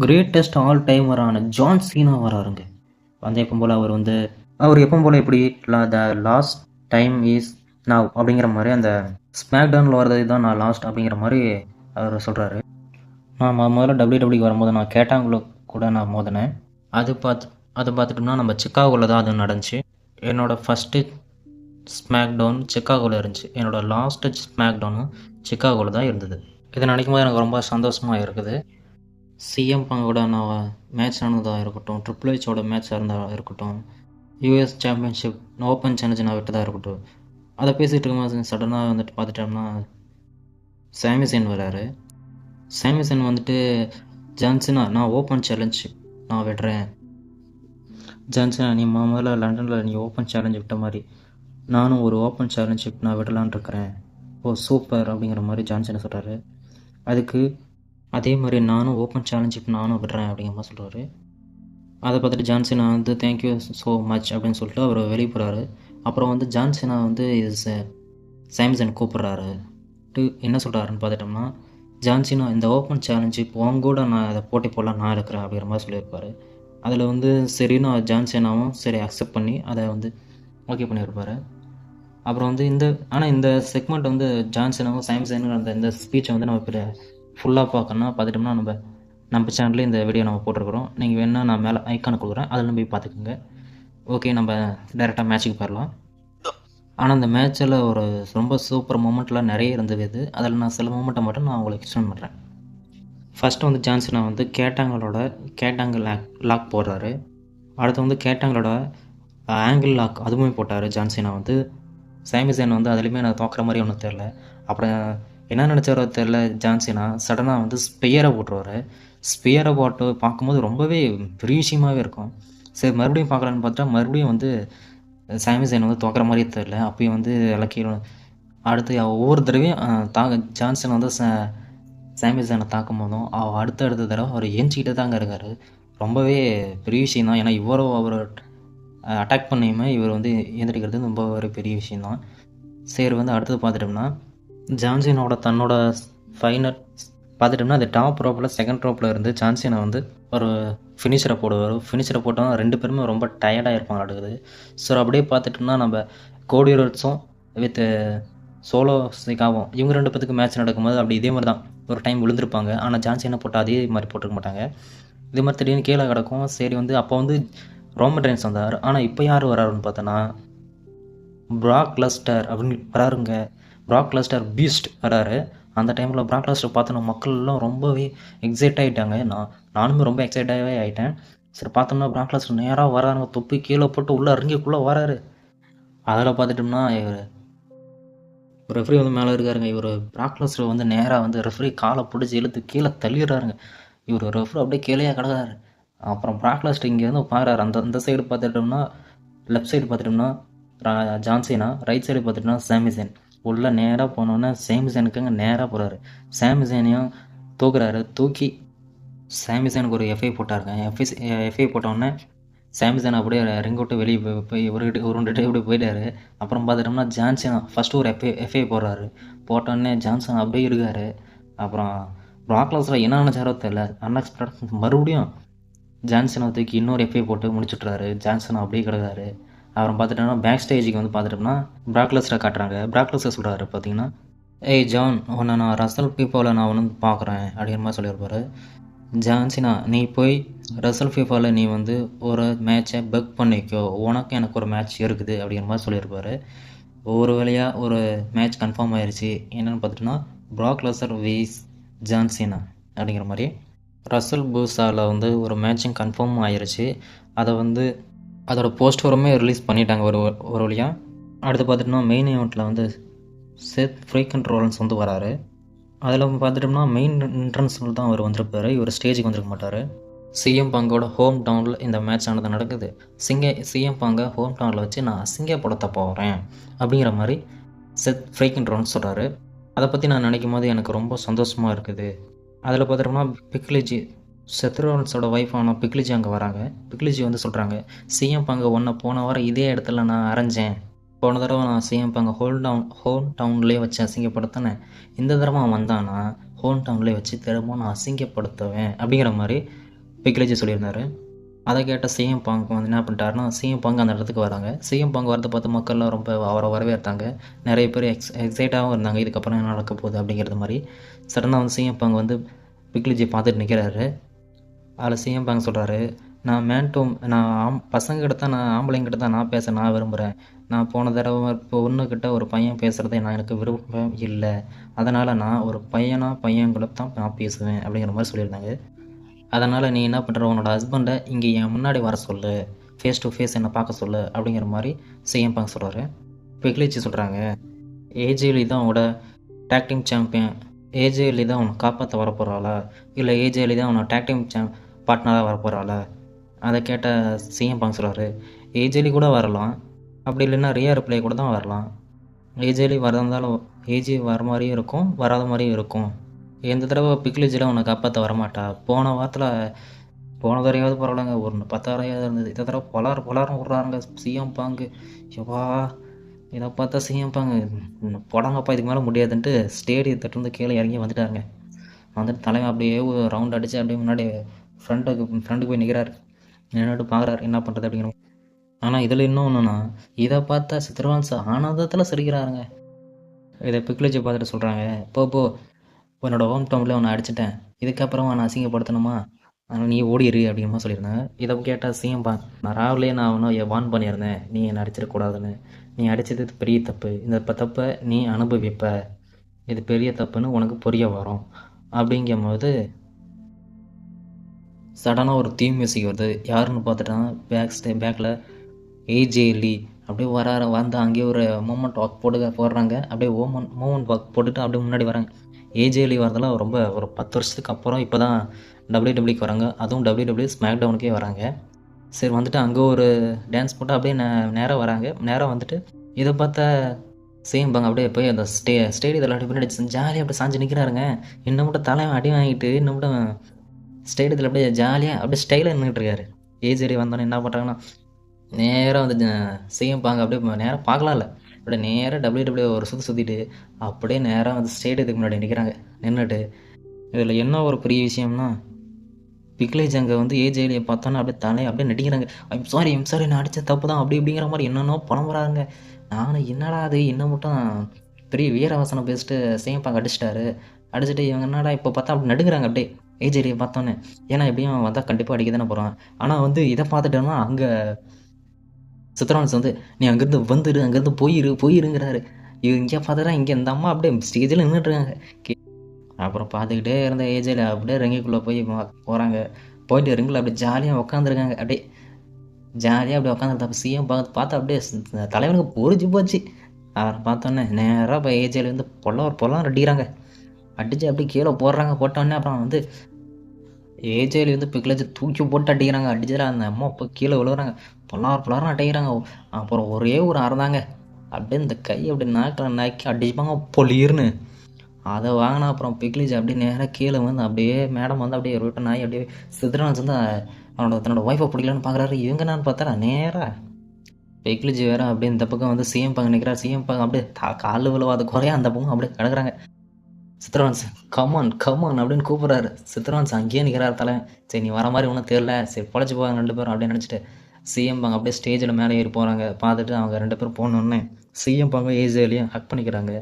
Greatest all டைமரான John Cena வராருங்க. வந்து எப்பவும் போல் அவர் எப்பவும் போல் எப்படி the last time is now அப்படிங்கிற மாதிரி அந்த ஸ்மாக் டவுனில் வர்றது தான் நான் லாஸ்ட் அப்படிங்கிற மாதிரி அவர் சொல்கிறாரு. நான் முதல்ல டபிள்யூடபிள்யூக்கு வரும்போது நான் கேட்டாங்களோ கூட நான் மோதினேன். அது பார்த்துட்டோம்னா நம்ம சிக்காகோவில் தான் அது நடந்துச்சு. என்னோடய ஃபஸ்ட்டு ஸ்மாக் டவுன் சிக்காகோவில் இருந்துச்சு. என்னோடய லாஸ்ட்டு ஸ்மாக் டவுனும் சிக்காகோவில் தான் இருந்தது. இதை நினைக்கும் போது எனக்கு ரொம்ப சந்தோஷமாக இருக்குது. சிஎம் பங்கோட நான் மேட்ச் ஆனதாக இருக்கட்டும், ட்ரிபிள் ஹெச்சோட மேட்ச் இருந்தால் இருக்கட்டும், யூஎஸ் சாம்பியன்ஷிப் ஓப்பன் சேலஞ்சு நான் விட்டதாக இருக்கட்டும், அதை பேசிகிட்டு இருக்கும்போது சடனாக வந்துட்டு பார்த்துட்டோம்னா சாமிசன் வராரு. சாமிசன் வந்துட்டு ஜான்சனா நான் ஓப்பன் சேலஞ்ச் நான் விடுறேன், ஜான்சனா நீ முதல்ல லண்டனில் நீ ஓப்பன் சேலஞ்ச் விட்ட மாதிரி நானும் ஒரு ஓப்பன் சேலஞ்சிப் நான் விடலான் இருக்கிறேன், ஓ சூப்பர் அப்படிங்கிற மாதிரி ஜான்சனை சொல்கிறாரு. அதுக்கு அதே மாதிரி நானும் ஓப்பன் சேலஞ்சிப் நானும் விடுறேன் அப்படிங்கிற மாதிரி சொல்கிறாரு. அதை பார்த்துட்டு ஜான்சனா வந்து தேங்க்யூ ஸோ மச் அப்படின்னு சொல்லிட்டு அவர் வெளியே போகிறாரு. அப்புறம் வந்து ஜான்சனா வந்து சாம்சன் கூப்பிட்றாரு. என்ன சொல்கிறாருன்னு பார்த்துட்டோம்னா, ஜான்சனா இந்த ஓப்பன் சேலஞ்சிப் உன் கூட நான் அதை போட்டி போடலாம் நான் இருக்கிறேன் அப்படிங்கிற மாதிரி சொல்லியிருப்பார். அதில் வந்து சரின்னு ஜான்சனாவும் சரி அக்செப்ட் பண்ணி அதை வந்து ஓகே பண்ணியிருப்பார். அப்புறம் வந்து இந்த செக்மெண்ட் வந்து ஜான்சனாவும் சாம்சனுங்கிற இந்த ஸ்பீச்சை வந்து நம்ம இப்போ ஃபுல்லாக பார்த்துட்டோம்னா நம்ம சேனல்லே இந்த வீடியோ நம்ம போட்டிருக்கிறோம். நீங்கள் வேணால் நான் மேலே ஐக்கானை கொடுக்குறேன், அதில் போய் பார்த்துக்கோங்க. ஓகே, நம்ம டேரெக்டாக மேட்ச்சுக்கு போயிடலாம். ஆனால் அந்த மேட்ச்சில் ஒரு ரொம்ப சூப்பர் மூமெண்ட்லாம் நிறைய இருந்தது. அதில் நான் சில மூமெண்ட்டை மட்டும் நான் உங்களுக்கு எக்ஸ்பிளைன் பண்ணுறேன். ஃபஸ்ட்டு வந்து ஜான்சனா வந்து கேட்டாங்கிள் லாக் போடுறாரு. அடுத்து வந்து கேட்டாங்களோட ஆங்கிள் லாக் அதுவுமே போட்டார் ஜான்சனா வந்து. சாமிசன் வந்து அதுலேயுமே நான் தோக்குற மாதிரி ஒன்றும் தெரில. அப்புறம் என்ன நினச்சாரோ தெரில, ஜான்சனா சடனாக வந்து ஸ்பியரை போட்டுருவார். ஸ்பியரை போட்டு பார்க்கும்போது ரொம்பவே பெரிய விஷயமாகவே இருக்கும். சரி மறுபடியும் பார்க்கலான்னு பார்த்தா மறுபடியும் வந்து சாமிசன் வந்து தோக்குற மாதிரியே தெரில. அப்பயும் வந்து இலக்கிய அடுத்து ஒவ்வொரு தடவையும் ஜான்சன் வந்து சாமிசனை தாக்கும் போதும் அடுத்த தடவை அவர் ஏஞ்சிக்கிட்டே தாங்க இருக்கார். ரொம்பவே பெரிய விஷயம் தான். ஏன்னா அவர் அட்டாக் பண்ணியுமே இவர் வந்து ஏந்திரிக்கிறது ரொம்ப ஒரு பெரிய விஷயந்தான். சரி வந்து அடுத்தது பார்த்துட்டோம்னா, ஜான்சனோட தன்னோட ஃபைனல் பார்த்துட்டோம்னா அந்த டாப் ரோப்பில் செகண்ட் ரோப்பில் இருந்து ஜான்சனை வந்து ஒரு ஃபினிஷரை போடுவார். ஃபினிஷரை போட்டோம் 2 பேருமே ரொம்ப டயர்டாக இருப்பாங்க அடுக்குது. ஸோ அப்படியே பார்த்துட்டோம்னா நம்ம கோடி ரோட்ஸும் வித் சோலோ சிகாவும் இவங்க 2 பேத்துக்கு மேட்ச் நடக்கும்போது அப்படி இதே மாதிரி தான் ஒரு டைம் விழுந்திருப்பாங்க. ஆனால் ஜான்சனை போட்டால் அதே மாதிரி போட்டிருக்க மாட்டாங்க. இதே மாதிரி திடீர்னு கீழே கிடக்கும். சரி வந்து அப்போ வந்து ரோமன் ரெயின்ஸ் வந்தார். ஆனால் இப்போ யார் வராருன்னு பார்த்தோன்னா பிராக் லெஸ்னர் அப்படின்னு வராருங்க. பிராக் லெஸ்னர் பீஸ்ட் வராரு. அந்த டைமில் பிராக் லெஸ்னர் பார்த்தோன்னா மக்கள்லாம் ரொம்பவே எக்ஸைட் ஆகிட்டாங்க. நானுமே ரொம்ப எக்ஸைட்டாகவே ஆகிட்டேன். சரி பார்த்தோம்னா பிராக் லெஸ்னர் நேராக வராருங்க. தொப்பி கீழே போட்டு உள்ளே இறங்கிக்குள்ளே வராரு. அதில் பார்த்துட்டோம்னா இவர் ரெஃப்ரி வந்து மேலே இருக்காருங்க. இவர் பிராக் லெஸ்னர் வந்து நேராக வந்து ரெஃப்ரி காலை பிடிச்சி இழுத்து கீழே தள்ளிடுறாருங்க. இவர் ரெஃப்ரி அப்படியே கீழே கிடக்காரு. அப்புறம் பிராக் லெஸ்னர் இங்கேருந்து பார்க்குறாரு. அந்த சைடு பார்த்துட்டோம்னா லெஃப்ட் சைடு பார்த்துட்டோம்னா ஜான்சனா, ரைட் சைடு பார்த்துட்டோம்னா சாமிசன். உள்ளே நேராக போனோன்னே சாமிசனுக்குங்க நேராக போகிறாரு. சாமிசனையும் தூக்குறாரு. தூக்கி சாமிசனுக்கு ஒரு எஃப்ஐ போட்டாருங்க. எஃப்ஐ போட்டோடனே சாமிசன் அப்படியே ரிங் விட்டு வெளியே போய் உருண்டுட்டு இப்படி போயிட்டாரு. அப்புறம் பார்த்துட்டோம்னா ஜான்சனா ஃபஸ்ட்டு ஒரு எஃப்ஐ போடுறாரு. போட்டோடனே ஜான்சன் அப்படியே இருக்கார். அப்புறம் பிராக் லெஸ்னர் என்ன நினச்சாரோ தெரியல, அன்எக்ஸ்பெக்டட் மறுபடியும் ஜான்சனை தூக்கி இன்னொரு எஃப்ஐ போட்டு முடிச்சுட்றாரு. ஜான்சன் அப்படியே கிடக்காரு. அப்புறம் பார்த்துட்டோம்னா பேக் ஸ்டேஜுக்கு வந்து பார்த்துட்டோம்னா பிராக் லெஸ்னர் காட்டுறாங்க. பிராக் லெஸ்னர் சொல்கிறாரு பார்த்தீங்கன்னா, ஏய் ஜான், உன்னை நான் ரசல் ஃபீஃபாவில் நான் வந்து பார்க்குறேன் அப்படிங்கிற மாதிரி சொல்லியிருப்பாரு. ஜான்சனா நீ போய் ரசல் ஃபீஃபாவில் நீ வந்து ஒரு மேட்சை பெக் பண்ணிக்கோ, உனக்கு எனக்கு ஒரு மேட்ச் இருக்குது அப்படிங்கிற மாதிரி சொல்லியிருப்பாரு. ஒரு வழியாக ஒரு மேட்ச் கன்ஃபார்ம் ஆயிடுச்சு. என்னென்னு பார்த்துட்டோன்னா பிராக் லெஸ்னர் வீஸ் ஜான்சனா அப்படிங்கிற மாதிரி ரசல் பூசாவில் வந்து ஒரு மேட்சிங் கன்ஃபார்ம் ஆயிடுச்சு. அதை வந்து அதோட போஸ்டருமே ரிலீஸ் பண்ணிட்டாங்க ஒரு வழியாக. அடுத்து பார்த்துட்டோம்னா மெயின் ஈவெண்ட்டில் வந்து செத் ஃப்ரீக்கன் ரோலன்ஸ் வந்து வராரு. அதில் பார்த்துட்டோம்னா மெயின் என்ட்ரன்ஸில் தான் அவர் வந்திருப்பார். இவர் ஸ்டேஜுக்கு வந்திருக்க மாட்டார். சிஎம் பங்கோட ஹோம் டவுனில் இந்த மேட்ச் ஆனது நடக்குது. சிஎம் பங்கை ஹோம் டவுனில் வச்சு நான் அசிங்கப்படுத்த போகிறேன் அப்படிங்கிற மாதிரி செத் ஃப்ரீக்கன் ரோலன்ஸ் சொல்கிறாரு. அதை பற்றி நான் நினைக்கும் போது எனக்கு ரொம்ப சந்தோஷமாக இருக்குது. அதில் பார்த்துட்டோம்னா பிக்லிஜி செத் ரோலன்ஸோட ஒய்ஃபான பிக்லிஜி அங்கே வராங்க. பிக்லிஜி வந்து சொல்கிறாங்க, சிஎம் பங்கை போன வாரம் இதே இடத்துல நான் அரைஞ்சேன். போன தடவை நான் சிஎம் பங்கை ஹோம் டவுன்லேயே வச்சு அசிங்கப்படுத்தினேன். இந்த தடவை வந்தானா ஹோம் டவுன்லேயே வச்சு திரும்ப நான் அசிங்கப்படுத்துவேன் அப்படிங்கிற மாதிரி பிக்லேஜி சொல்லியிருந்தாரு. அதை கேட்ட சிஎம் பாங்க் வந்து என்ன பண்ணிட்டாருன்னா, சிஎம் பாங்க் அந்த இடத்துக்கு வராங்க. சிஎம் பாங்க் வரத பார்த்து மக்கள்லாம் ரொம்ப அவரை வரவேற்றாங்க. நிறைய பேர் எக்ஸைட்டாகவும் இருந்தாங்க. இதுக்கப்புறம் என்ன நடக்க போகுது அப்படிங்கிறது மாதிரி. சடனாக வந்து சிஎம் பாங்க் வந்து பிக்லேஜியை பார்த்துட்டு நிற்கிறாரு. அதில் சிஎம் பாங்க் சொல்கிறாரு, நான் பசங்கக்கிட்ட தான் நான் ஆம்பளைங்கிட்ட தான் நான் பேச நான் விரும்புகிறேன். நான் போன தடவை பொண்ணுக்கிட்ட ஒரு பையன் பேசுகிறத எனக்கு விருப்பம் இல்லை. அதனால் நான் ஒரு பையன் கூட தான் நான் பேசுவேன் அப்படிங்கிற மாதிரி சொல்லியிருந்தாங்க. அதனால் நீ என்ன பண்ணுற, உன்னோட ஹஸ்பண்டை இங்கே என் முன்னாடி வர சொல்லு, ஃபேஸ் டு ஃபேஸ் என்னை பார்க்க சொல்லு அப்படிங்கிற மாதிரி சிஎம் பாங்க் சொல்கிறாரு. பிக்லேஜி சொல்கிறாங்க, ஏஜேலி தான் உன்னோட டேக் டீம் சாம்பியன், ஏஜேலி தான் உன்னை காப்பாற்ற வரப்போகிறாளா, இல்லை ஏஜேலி தான் உன்னோட டேக் டீம் பார்ட்னராக வரப்போகிறாளா? அதை கேட்ட சிஎம் பாங்க் சொல்கிறாரு, ஏஜேலி கூட வரலாம், அப்படி இல்லைன்னா ரியா ரிப்ளை கூட தான் வரலாம். ஏஜேலி வரந்தாலும் ஏஜி வர மாதிரியும் இருக்கும், வராத மாதிரியும் இருக்கும். எந்த தடவை பிக்லேஜில் உன்னை காப்பாற்ற வரமாட்டா. போன தடவையாவது பரவாயில்லங்க, ஒரு 10,000 இருந்தது. இந்த தடவை பலாரம் விட்றாங்க சிஎம் பாங்கு. எவ்வா, இதை பார்த்தா சிஎம் பாங்கு போடாங்கப்பா, இதுக்கு மேலே முடியாதுன்ட்டு ஸ்டேடியத்திலிருந்து கீழே இறங்கி வந்துட்டாருங்க. வந்துட்டு தலைவன் அப்படியே ஒரு ரவுண்ட் அடித்து அப்படியே முன்னாடி ஃப்ரெண்டுக்கு போய் நிற்கிறாரு. நின்றுட்டு பார்க்குறாரு என்ன பண்ணுறது அப்படிங்கிற. ஆனால் இதில் இன்னும் ஒன்றுன்னா, இதை பார்த்தா சித்ரவான்ஸ் ஆனந்தத்தில் சிரிக்கிறாருங்க. இதை பிக்லேஜை பார்த்துட்டு சொல்கிறாங்க, போ உன்னோட ஹோம் டவுனில் உன்னை அடிச்சிட்டேன், இதுக்கப்புறம் நான் அசிங்கப்படுத்தணுமா, ஆனால் நீ ஓடிடு அப்படிங்கிற சொல்லியிருந்தேன். இதை கேட்டால் சிஎம் நான் ராவிலே நான் ஒன்றும் வார்ன் பண்ணியிருந்தேன், நீ என்னை அடிச்சிடக்கூடாதுன்னு. நீ அடித்தது பெரிய தப்பு, இந்த தப்பை நீ அனுபவிப்ப, இது பெரிய தப்புன்னு உனக்கு புரிய வரும் அப்படிங்கும்போது சடனாக ஒரு தீம் மியூசிக் வருது. யாருன்னு பார்த்துட்டா பேக்கில் ஏஜேலி அப்படியே வந்து அங்கேயே ஒரு மூமெண்ட் வாக் போடுறாங்க. அப்படியே மூமெண்ட் வாக் போட்டுட்டு அப்படியே முன்னாடி வராங்க. ஏஜேலி வரதெல்லாம் ரொம்ப ஒரு 10 வருஷத்துக்கு அப்புறம் இப்போ தான் டபிள்யூடபிள்யூக்கு வராங்க. அதுவும் டபிள்யூடபிள்யூ ஸ்மாக் டவுனுக்கே வராங்க. சரி வந்துட்டு அங்கே ஒரு டான்ஸ் போட்டு அப்படியே நேராக வராங்க. நேராக வந்துட்டு இதை பார்த்தா சேம் பாங்க அப்படியே போய் அந்த ஸ்டேடியத்தில் அப்படி பின்னாடி ஜாலியாக அப்படியே சாஞ்சு நிற்கிறாருங்க. இன்னும் மட்டும் தலைவன் அடி வாங்கிட்டு இன்னும் மட்டும் ஸ்டேடியத்தில் அப்படியே ஜாலியாக அப்படியே ஸ்டைலாக நின்றுட்டு இருக்காரு. ஏஜேலி வந்தோன்னே என்ன பண்ணுறாங்கன்னா, நேராக வந்து சிஎம் பாங்க அப்படியே நேராக பார்க்கலாம் இல்லை, அப்படியே நேராக டபிள்யூடபிள்யூ ஒரு சுற்றிட்டு அப்படியே நேராக வந்து ஸ்டேடியத்துக்கு முன்னாடி நிற்கிறாங்க. நின்றுட்டு இதில் என்ன ஒரு பெரிய விஷயம்னா, பிக்லேஜ் அங்கே வந்து ஏஜேலியை பார்த்தோன்னா அப்படியே தலையை அப்படியே நடிக்கிறாங்க. ஐம் சாரி நான் அடித்த தப்பு தான் அப்படி இப்படிங்கிற மாதிரி என்னென்னோ புலம்புறாங்க. நானும் என்னடா அது இன்னும் மட்டும் பெரிய வீரவசனம் பேசிட்டு சிஎம் பாங்க அடிச்சுட்டு இவங்க என்னடா இப்போ பார்த்தா அப்படி நடுக்கிறாங்க அப்படியே ஏஜேலியை பார்த்தோன்னே. ஏன்னா எப்படியும் வந்தால் கண்டிப்பாக அடிக்க தானே போகிறான். ஆனால் வந்து இதை பார்த்துட்டோன்னா அங்கே சித்ரான்ஸ் வந்து நீ அங்கேருந்து வந்துடு, அங்கேருந்து போயிருங்கிறாரு. இங்கே பார்த்துட்டா இங்கே இந்த அம்மா அப்படியே ஸ்டேஜில் நின்றுட்டுருக்காங்க. அப்புறம் பார்த்துக்கிட்டே இருந்த ஏஜில் அப்படியே ரிங்குக்குள்ளே போகிறாங்க. போயிட்டு ரிங்கில் அப்படியே ஜாலியாக உட்காந்துருக்காங்க. அப்படியே ஜாலியாக அப்படியே உட்காந்துருந்தா சிஎம் பார்த்து அப்படியே தலைவனுக்கு பொறிச்சு போச்சு. அவரை பார்த்தோன்னே நேராக இப்போ ஏஜில் வந்து பொல்லாம் அடிக்கிறாங்க. அடித்து அப்படியே கீழே போட்டோன்னே அப்புறம் வந்து ஏஜேலி வந்து பிக்லேஜ் தூக்கி போட்டு அடிக்கிறாங்க. அடிச்சுட்டு அந்த அம்மா இப்போ கீழே விழுகுறாங்க. பொல்லாரம் அடிக்கிறாங்க. அப்புறம் ஒரே ஒரு அறதாங்க அப்படியே இந்த கை அப்படி நாக்கி அடிச்சுப்பாங்க பொலிர்னு. அதை வாங்கினா அப்புறம் பிக்லேஜ் அப்படியே நேராக கீழே வந்து அப்படியே மேடம் வந்து அப்படியே ரிட்டன் ஆகி அப்படியே சித்ரான்ஸ் வந்து தன்னோட ஒய்ஃபை பிடிக்கலான்னு பார்க்குறாரு. இவங்க நான் பார்த்தா நேராக பிக்லேஜ் வேறு அப்படியே இந்த பக்கம் வந்து சிஎம் பாங்க நிற்கிறார். சிஎம் பாங்க அப்படியே காலில் விழுவாத குறையா அந்த பக்கம் அப்படியே கிடக்குறாங்க. சித்ரான்ஸ் கமான் அப்படின்னு கூப்பிட்றாரு. சித்ரான்ஸ் அங்கேயே நிற்கிறார் தலை. சரி நீ வர மாதிரி ஒன்றும் தெரியல, சரி பொழைச்சி போவாங்க 2 பேரும் அப்படின்னு நினச்சிட்டு சிஎம் பாங்க அப்படியே ஸ்டேஜில் மேலே ஏறி போகிறாங்க. பார்த்துட்டு அவங்க 2 பேரும் போனோடனே சிஎம் பாங்க ஏஜேலியும் ஹக் பண்ணிக்கிறாங்க.